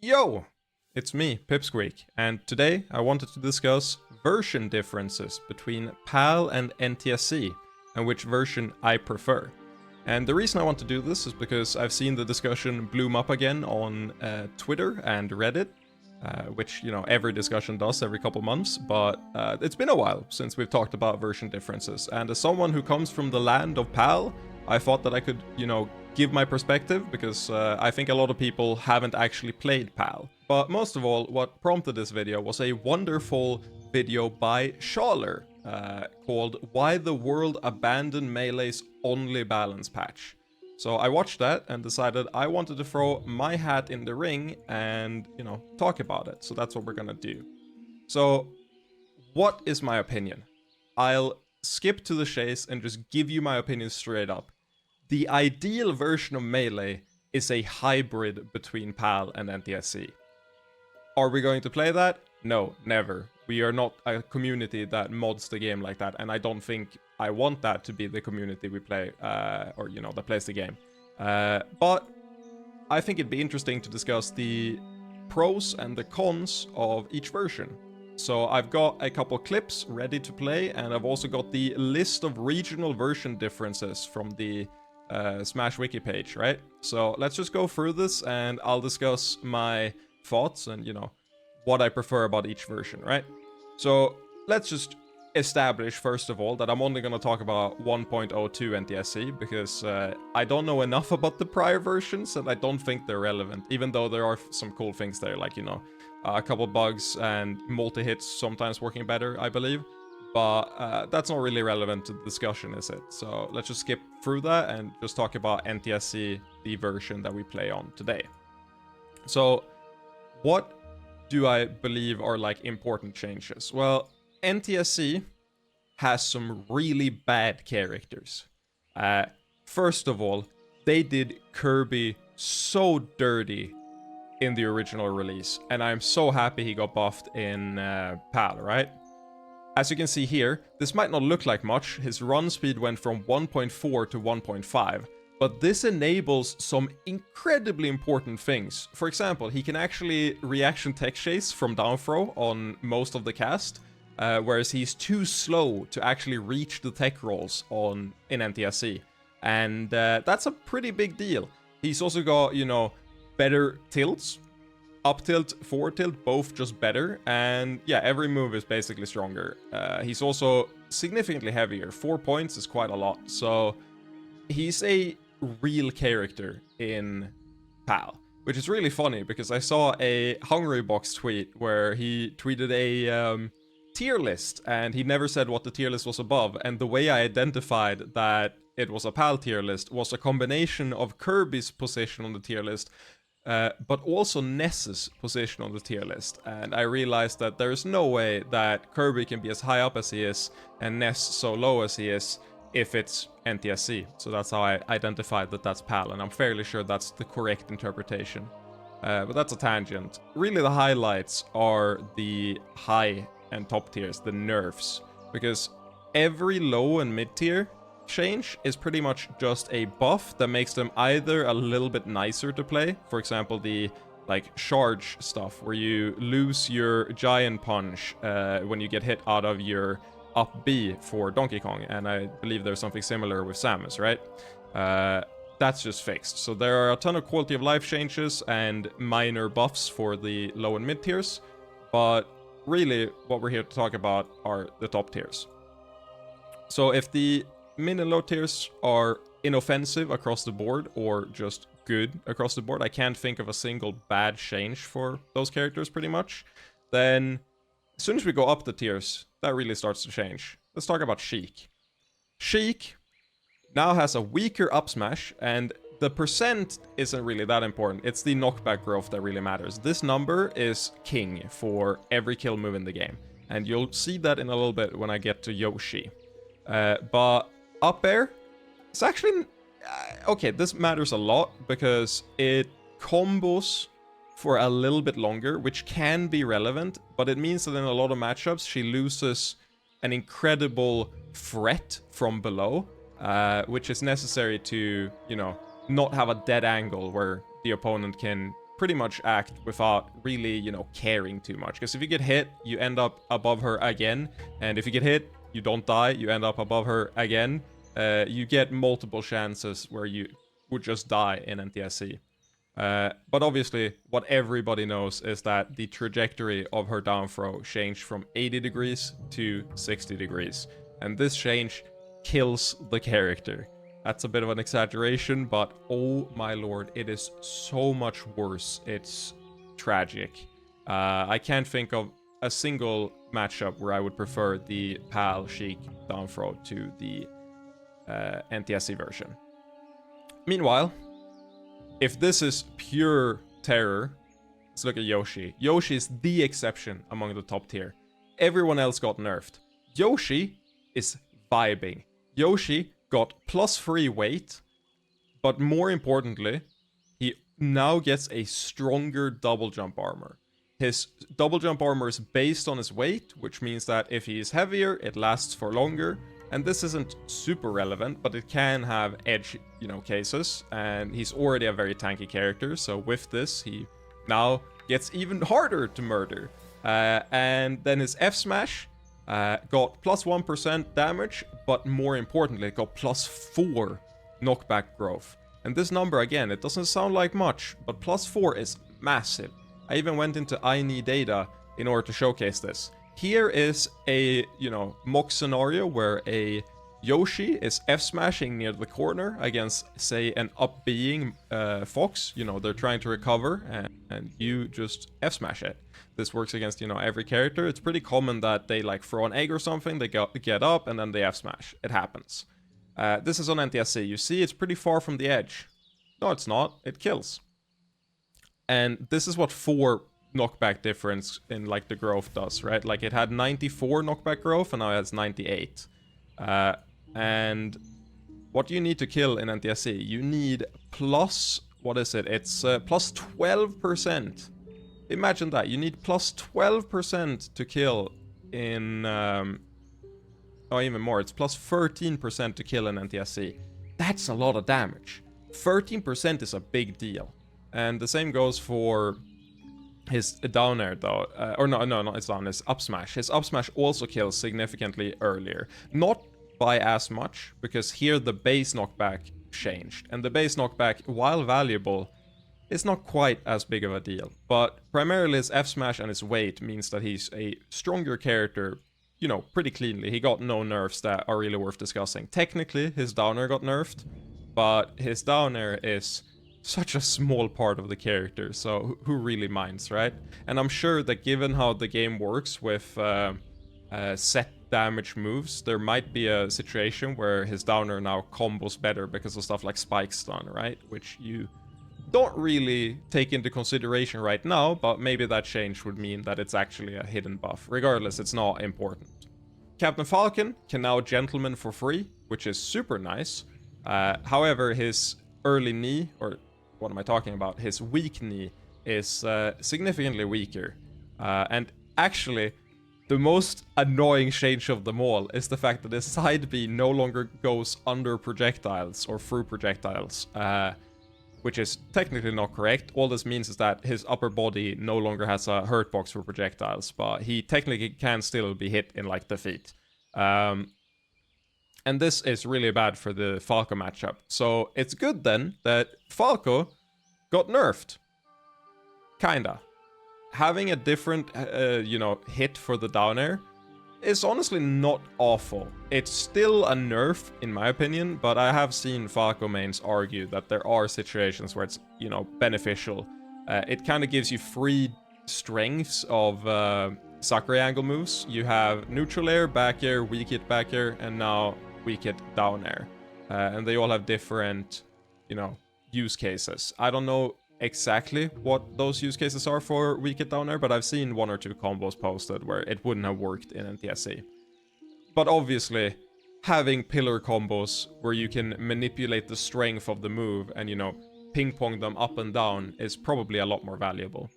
Yo! It's me, Pipsqueak, and today I wanted to discuss version differences between PAL and NTSC, and which version I prefer. And the reason I want to do this is because I've seen the discussion bloom up again on Twitter and Reddit, which, you know, every discussion does every couple months, but it's been a while since we've talked about version differences, and as someone who comes from the land of PAL, I thought that I could, you know, give my perspective, because I think a lot of people haven't actually played PAL. But most of all, what prompted this video was a wonderful video by Schaller called Why the World Abandoned Melee's Only Balance Patch. So I watched that and decided I wanted to throw my hat in the ring and, you know, talk about it. So that's what we're gonna do. So, what is my opinion? I'll skip to the chase and just give you my opinion straight up. The ideal version of Melee is a hybrid between PAL and NTSC. Are we going to play that? No, never. We are not a community that mods the game like that, and I don't think I want that to be the community we play, or, you know, that plays the game. But I think it'd be interesting to discuss the pros and the cons of each version. So I've got a couple clips ready to play, and I've also got the list of regional version differences from the Smash Wiki page, right? So let's just go through this, and I'll discuss my thoughts and, you know, what I prefer about each version, right? So let's just establish, first of all, that I'm only going to talk about 1.02 NTSC, because I don't know enough about the prior versions, and I don't think they're relevant, even though there are some cool things there, like, you know, a couple bugs and multi-hits sometimes working better, I believe. But that's not really relevant to the discussion, is it? So let's just skip through that and just talk about NTSC, the version that we play on today. So what do I believe are, like, important changes? Well, NTSC has some really bad characters. First of all, they did Kirby so dirty in the original release, and I'm so happy he got buffed in PAL, right? As you can see here, this might not look like much. His run speed went from 1.4 to 1.5, but this enables some incredibly important things. For example, he can actually reaction tech chase from down throw on most of the cast, whereas he's too slow to actually reach the tech rolls in NTSC. And that's a pretty big deal. He's also got, you know, better tilts. Up tilt, forward tilt, both just better, and yeah, every move is basically stronger. He's also significantly heavier. 4 points is quite a lot, so he's a real character in PAL, which is really funny, because I saw a Hungrybox tweet where he tweeted a tier list, and he never said what the tier list was above, and the way I identified that it was a PAL tier list was a combination of Kirby's position on the tier list, but also Ness's position on the tier list, and I realized that there is no way that Kirby can be as high up as he is and Ness so low as he is if it's NTSC. So that's how I identified that that's PAL, and I'm fairly sure that's the correct interpretation. But that's a tangent. Really, the highlights are the high and top tiers, the nerfs, because every low and mid tier change is pretty much just a buff that makes them either a little bit nicer to play. For example, the, like, charge stuff where you lose your giant punch when you get hit out of your up B for Donkey Kong, and I believe there's something similar with Samus, right? That's just fixed. So there are a ton of quality of life changes and minor buffs for the low and mid tiers, but really what we're here to talk about are the top tiers. So if the mid and low tiers are inoffensive across the board, or just good across the board, I can't think of a single bad change for those characters pretty much, then as soon as we go up the tiers, that really starts to change. Let's talk about Sheik. Sheik now has a weaker up smash, and the percent isn't really that important. It's the knockback growth that really matters. This number is king for every kill move in the game, and you'll see that in a little bit when I get to Yoshi. But up air, it's actually okay, this matters a lot because it combos for a little bit longer, which can be relevant, but it means that in a lot of matchups she loses an incredible threat from below, which is necessary to, you know, not have a dead angle where the opponent can pretty much act without really, you know, caring too much. Because if you get hit, you end up above her again. And if you get hit, you don't die, you end up above her again. You get multiple chances where you would just die in NTSC. But obviously, what everybody knows is that the trajectory of her down throw changed from 80 degrees to 60 degrees. And this change kills the character. That's a bit of an exaggeration, but oh my lord, it is so much worse. It's tragic. I can't think of a single matchup where I would prefer the PAL Sheik down throw to the NTSC version. Meanwhile, if this is pure terror, let's look at Yoshi. Yoshi is the exception among the top tier. Everyone else got nerfed. Yoshi is vibing. Yoshi got +3 weight, but more importantly, he now gets a stronger double jump armor. His double jump armor is based on his weight, which means that if he is heavier, it lasts for longer. And this isn't super relevant, but it can have edge, you know, cases. And he's already a very tanky character, so with this, he now gets even harder to murder. And then his F smash got +1% damage, but more importantly, it got +4 knockback growth. And this number, again, it doesn't sound like much, but +4 is massive. I even went into INE data in order to showcase this. Here is a, you know, mock scenario where a Yoshi is F-smashing near the corner against, say, an up-being fox. You know, they're trying to recover, and you just F-smash it. This works against, you know, every character. It's pretty common that they, like, throw an egg or something, they get up, and then they F-smash. It happens. This is on NTSC. You see, it's pretty far from the edge. No, it's not. It kills. And this is what 4 knockback difference in like the growth does, right? Like it had 94 knockback growth and now it has 98. And what do you need to kill in NTSC? You need plus, what is it? It's plus 12%. Imagine that. You need plus 12% to kill in... oh, even more. It's plus 13% to kill in NTSC. That's a lot of damage. 13% is a big deal. And the same goes for his down air though, no, it's down, his up smash. His up smash also kills significantly earlier. Not by as much, because here the base knockback changed. And the base knockback, while valuable, is not quite as big of a deal. But primarily his F smash and his weight means that he's a stronger character, you know, pretty cleanly. He got no nerfs that are really worth discussing. Technically, his down air got nerfed, but his down air is such a small part of the character, so who really minds, right? And I'm sure that given how the game works with set damage moves, there might be a situation where his downer now combos better because of stuff like spike stun, right? Which you don't really take into consideration right now, but maybe that change would mean that it's actually a hidden buff. Regardless, it's not important. Captain Falcon can now gentleman for free, which is super nice. However, his early knee, or what am I talking about? His weak knee is significantly weaker. And actually, the most annoying change of them all is the fact that his side B no longer goes under projectiles or through projectiles, which is technically not correct. All this means is that his upper body no longer has a hurt box for projectiles, but he technically can still be hit in like the feet. And this is really bad for the Falco matchup. So it's good then that Falco got nerfed. Kinda. Having a different, you know, hit for the down air is honestly not awful. It's still a nerf, in my opinion, but I have seen Falco mains argue that there are situations where it's, you know, beneficial. It kind of gives you three strengths of Sakurai angle moves. You have neutral air, back air, weak hit back air, and now weak hit down air. And they all have different, you know, use cases. I don't know exactly what those use cases are for weak hit down air, but I've seen 1 or 2 combos posted where it wouldn't have worked in NTSC. But obviously, having pillar combos where you can manipulate the strength of the move and, you know, ping pong them up and down is probably a lot more valuable.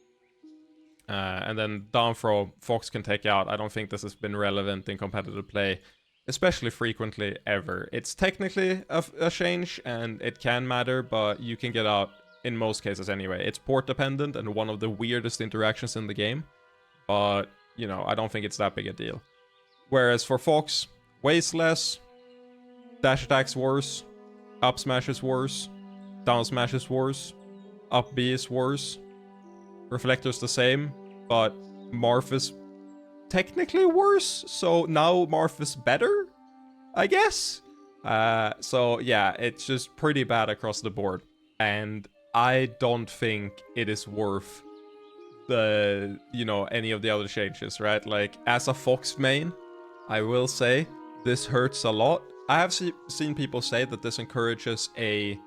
And then down throw, Fox can take out. I don't think this has been relevant in competitive play, especially frequently ever. It's technically a change and it can matter, but you can get out in most cases anyway. It's port dependent and one of the weirdest interactions in the game. But, you know, I don't think it's that big a deal. Whereas for Fox, weighs less, dash attack's worse, up smash is worse, down smash is worse, up B is worse, Reflector's the same, but Marth is technically worse, so now Marth is better, I guess? So yeah, it's just pretty bad across the board, and I don't think it is worth the, you know, any of the other changes, right? Like, as a Fox main, I will say this hurts a lot. I have seen people say that this encourages a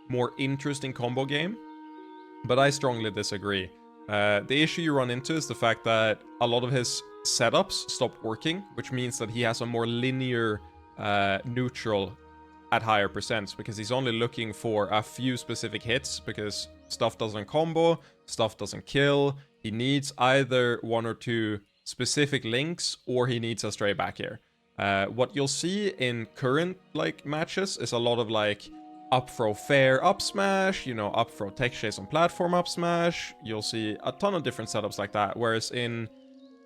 more interesting combo game, but I strongly disagree. The issue you run into is the fact that a lot of his setups stop working, which means that he has a more linear neutral at higher percents, because he's only looking for a few specific hits, because stuff doesn't combo, stuff doesn't kill. He needs either one or two specific links, or he needs a stray back air. What you'll see in current like matches is a lot of like up throw fair up smash, you know, up throw tech chase on platform up smash. You'll see a ton of different setups like that, whereas in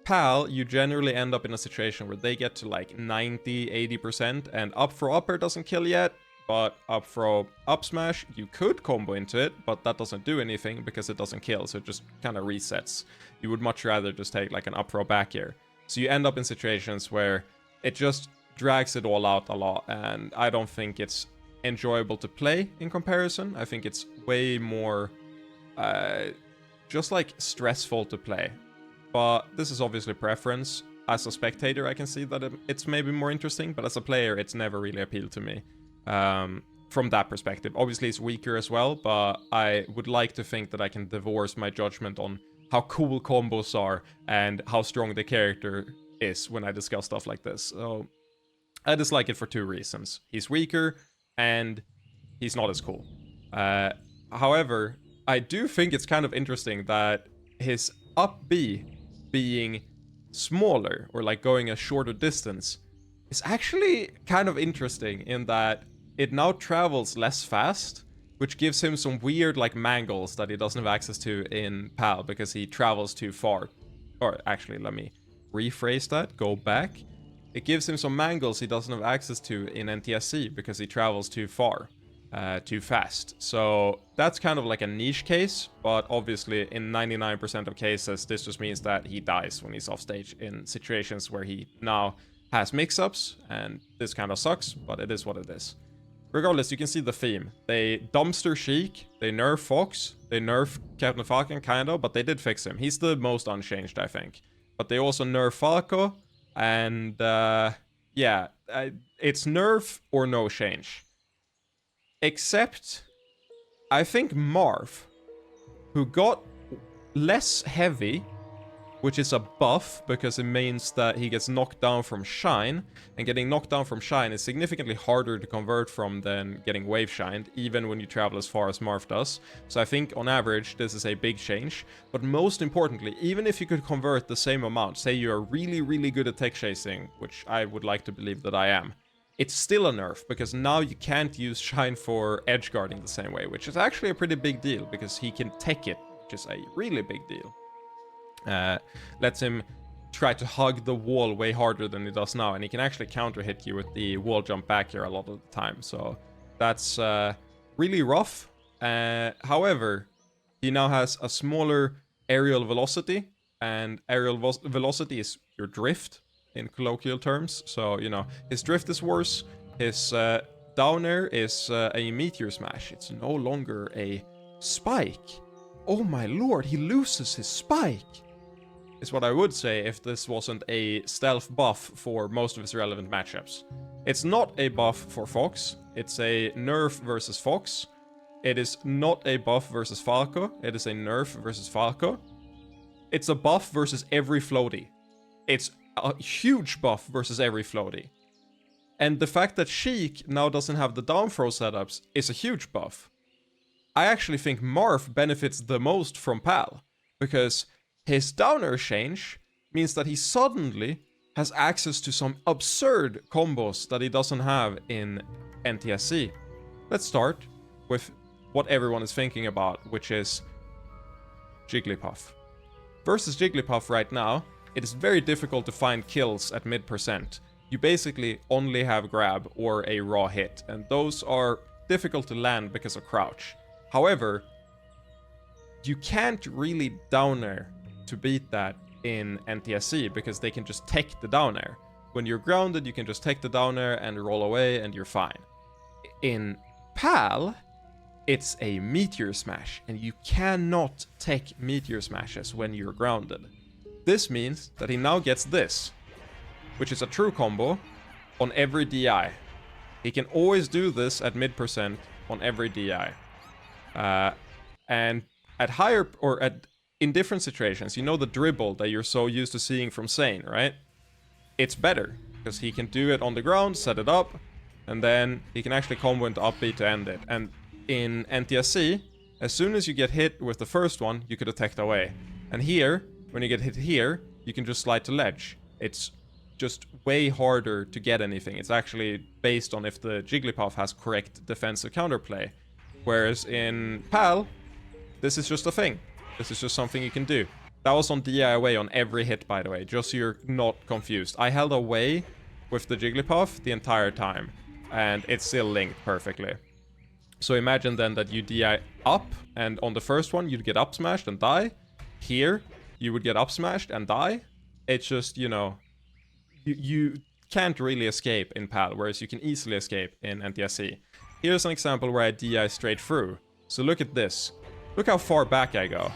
PAL, you generally end up in a situation where they get to like 90, 80%, and up throw upper doesn't kill yet, but up throw up smash, you could combo into it, but that doesn't do anything because it doesn't kill, so it just kind of resets. You would much rather just take like an up throw back air. So you end up in situations where it just drags it all out a lot, and I don't think it's enjoyable to play in comparison. I think it's way more just like stressful to play. But this is obviously preference. As a spectator, I can see that it's maybe more interesting, but as a player, it's never really appealed to me from that perspective. Obviously, it's weaker as well, but I would like to think that I can divorce my judgment on how cool combos are and how strong the character is when I discuss stuff like this. So I dislike it for two reasons. He's weaker, and he's not as cool. However, I do think it's kind of interesting that his up B being smaller, or like going a shorter distance, is actually kind of interesting in that it now travels less fast, which gives him some weird like mangles that he doesn't have access to in PAL because he travels too far. Or actually, let me rephrase that, go back. It gives him some mangles he doesn't have access to in NTSC because he travels too far, too fast. So that's kind of like a niche case, but obviously in 99% of cases, this just means that he dies when he's off stage in situations where he now has mix-ups, and this kind of sucks, but it is what it is. Regardless, you can see the theme. They dumpster Sheik, they nerf Fox, they nerf Captain Falcon kind of, but they did fix him. He's the most unchanged, I think. But they also nerf Falco, and yeah, it's nerf or no change. Except, I think Marth, who got less heavy, which is a buff because it means that he gets knocked down from Shine, and getting knocked down from Shine is significantly harder to convert from than getting Wave Shined, even when you travel as far as Marth does. So I think on average this is a big change, but most importantly, even if you could convert the same amount, say you're really, really good at tech chasing, which I would like to believe that I am, it's still a nerf, because now you can't use Shine for edge guarding the same way, which is actually a pretty big deal, because he can tech it, which is a really big deal. Lets him try to hug the wall way harder than he does now, and he can actually counter hit you with the wall jump back here a lot of the time, so that's really rough. However, he now has a smaller aerial velocity, and aerial velocity is your drift in colloquial terms, so, you know, his drift is worse, his down air is a meteor smash, it's no longer a spike. Oh my lord, he loses his spike! Is what I would say if this wasn't a stealth buff for most of his relevant matchups. It's not a buff for Fox, it's a nerf versus Fox. It is not a buff versus Falco, it is a nerf versus Falco. It's a buff versus every floaty. It's a huge buff versus every floaty. And the fact that Sheik now doesn't have the down throw setups is a huge buff. I actually think Marth benefits the most from PAL, because his down air change means that he suddenly has access to some absurd combos that he doesn't have in NTSC. Let's start with what everyone is thinking about, which is Jigglypuff. Versus Jigglypuff right now, it is very difficult to find kills at mid%. You basically only have grab or a raw hit, and those are difficult to land because of crouch. However, you can't really down air to beat that in NTSC because they can just take the down air. When you're grounded, you can just take the down air and roll away and you're fine. In PAL, it's a meteor smash, and you cannot take meteor smashes when you're grounded. This means that he now gets this, which is a true combo on every DI. He can always do this at mid% on every DI. And at higher, or in different situations, you know the dribble that you're so used to seeing from Sane, right? It's better, because he can do it on the ground, set it up, and then he can actually combo into up B to end it. And in NTSC, as soon as you get hit with the first one, you could detect away. And here, when you get hit here, you can just slide to ledge. It's just way harder to get anything. It's actually based on if the Jigglypuff has correct defensive counterplay. Whereas in PAL, this is just a thing. This is just something you can do. That was on DI away on every hit, by the way, just so you're not confused. I held away with the Jigglypuff the entire time, and it's still linked perfectly. So imagine then that you DI up, and on the first one, you'd get up smashed and die. Here, you would get up smashed and die. It's just, you know, you can't really escape in PAL, whereas you can easily escape in NTSC. Here's an example where I DI straight through. So look at this. Look how far back I go.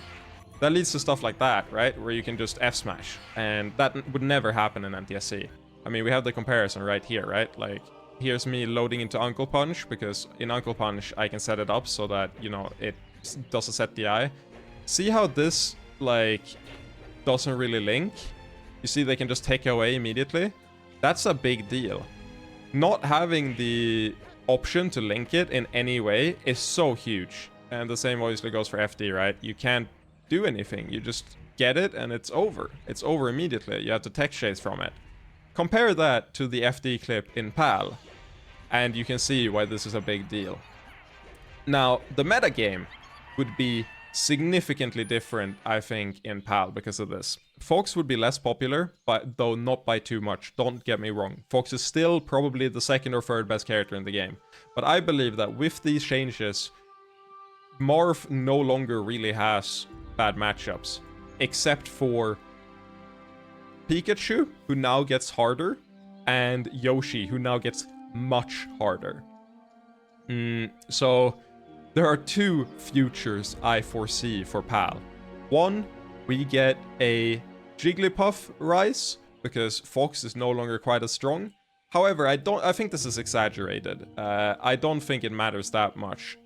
That leads to stuff like that, right? Where you can just F-smash. And that would never happen in NTSC. I mean, we have the comparison right here, right? Like, here's me loading into Uncle Punch, because in Uncle Punch, I can set it up so that, you know, it does a set DI. See how this, like, doesn't really link? You see they can just take away immediately? That's a big deal. Not having the option to link it in any way is so huge. And the same obviously goes for FD, right? You can't do anything. You just get it and it's over. It's over immediately. You have to tech chase from it. Compare that to the FD clip in PAL, and you can see why this is a big deal. Now, the metagame would be significantly different, I think, in PAL because of this. Fox would be less popular, but though not by too much. Don't get me wrong. Fox is still probably the second or third best character in the game. But I believe that with these changes, Marth no longer really has bad matchups, except for Pikachu, who now gets harder, and Yoshi, who now gets much harder. So there are two futures I foresee for PAL. One, we get a Jigglypuff rise, because Fox is no longer quite as strong. However, I think this is exaggerated. I don't think it matters that much.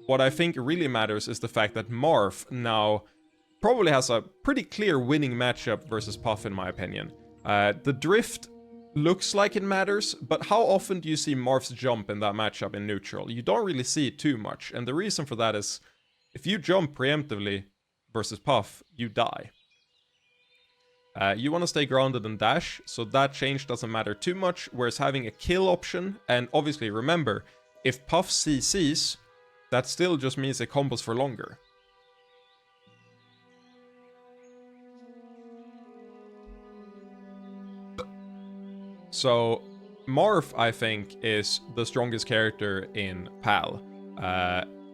What I think really matters is the fact that Marth now probably has a pretty clear winning matchup versus Puff, in my opinion. The drift looks like it matters, but how often do you see Marth's jump in that matchup in neutral? You don't really see it too much, and the reason for that is if you jump preemptively versus Puff, you die. You want to stay grounded and dash, so that change doesn't matter too much, whereas having a kill option, and obviously remember, if Puff CCs, that still just means it combos for longer. So, Marth, I think, is the strongest character in PAL,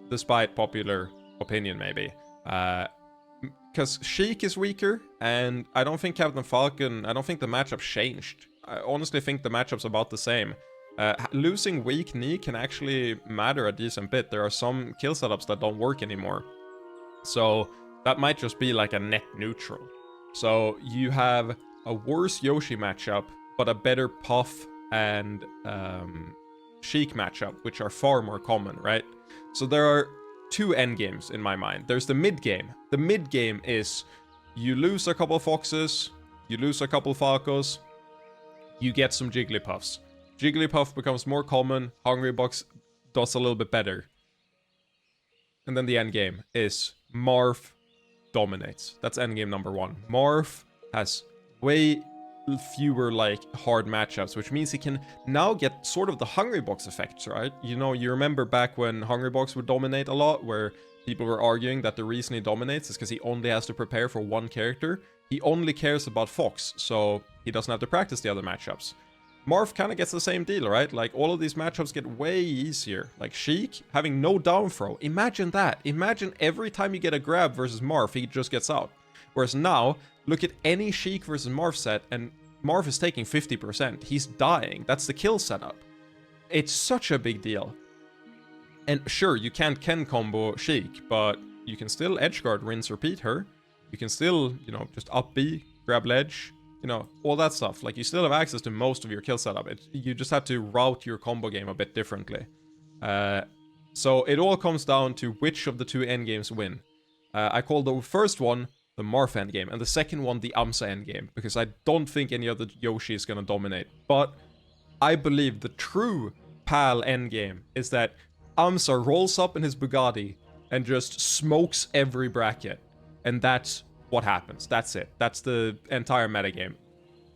despite popular opinion, maybe. Because Sheik is weaker, and I don't think Captain Falcon, I don't think the matchup changed. I honestly think the matchup's about the same. Losing weak knee can actually matter a decent bit. There are some kill setups that don't work anymore. So that might just be like a net neutral. So you have a worse Yoshi matchup, but a better Puff and Sheik matchup, which are far more common, right? So there are two endgames in my mind. There's the mid game. The mid game is you lose a couple Foxes, you lose a couple Falcos, you get some Jigglypuffs. Jigglypuff becomes more common, Hungrybox does a little bit better. And then the end game is Marth dominates. That's endgame number one. Marth has way fewer like hard matchups, which means he can now get sort of the Hungry Box effects, right? You know, you remember back when Hungry Box would dominate a lot, where people were arguing that the reason he dominates is because he only has to prepare for one character. He only cares about Fox, so he doesn't have to practice the other matchups. Marth kind of gets the same deal, right? Like, all of these matchups get way easier. Like, Sheik having no down throw. Imagine that. Imagine every time you get a grab versus Marth, he just gets out. Whereas now, look at any Sheik versus Marth set, and Marth is taking 50%. He's dying. That's the kill setup. It's such a big deal. And sure, you can't Ken combo Sheik, but you can still edgeguard, rinse, repeat her. You can still, you know, just up B, grab ledge, you know, all that stuff. Like, you still have access to most of your kill setup. You just have to route your combo game a bit differently. So it all comes down to which of the two endgames win. I call the first one the Marth endgame, and the second one the Amsa endgame, because I don't think any other Yoshi is gonna dominate. But I believe the true PAL endgame is that Amsa rolls up in his Bugatti and just smokes every bracket. And that's what happens. That's it. That's the entire metagame.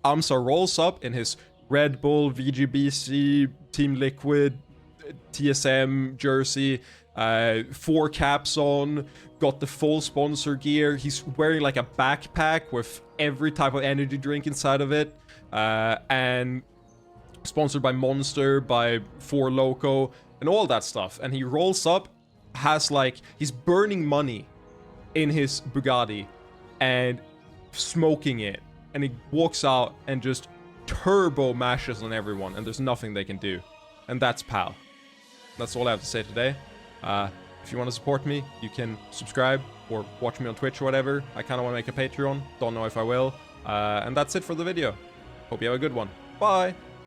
Amsa rolls up in his Red Bull, VGBC, Team Liquid, TSM jersey, 4 caps on, got the full sponsor gear. He's wearing like a backpack with every type of energy drink inside of it, and sponsored by Monster, by 4 Loco, and all that stuff. And he rolls up, has like, he's burning money in his Bugatti and smoking it, and he walks out and just turbo mashes on everyone, and there's nothing they can do. And that's PAL. That's all I have to say today. If you want to support me, you can subscribe or watch me on Twitch or whatever. I kind of want to make a Patreon. Don't know if I will. And that's it for the video. Hope you have a good one. Bye!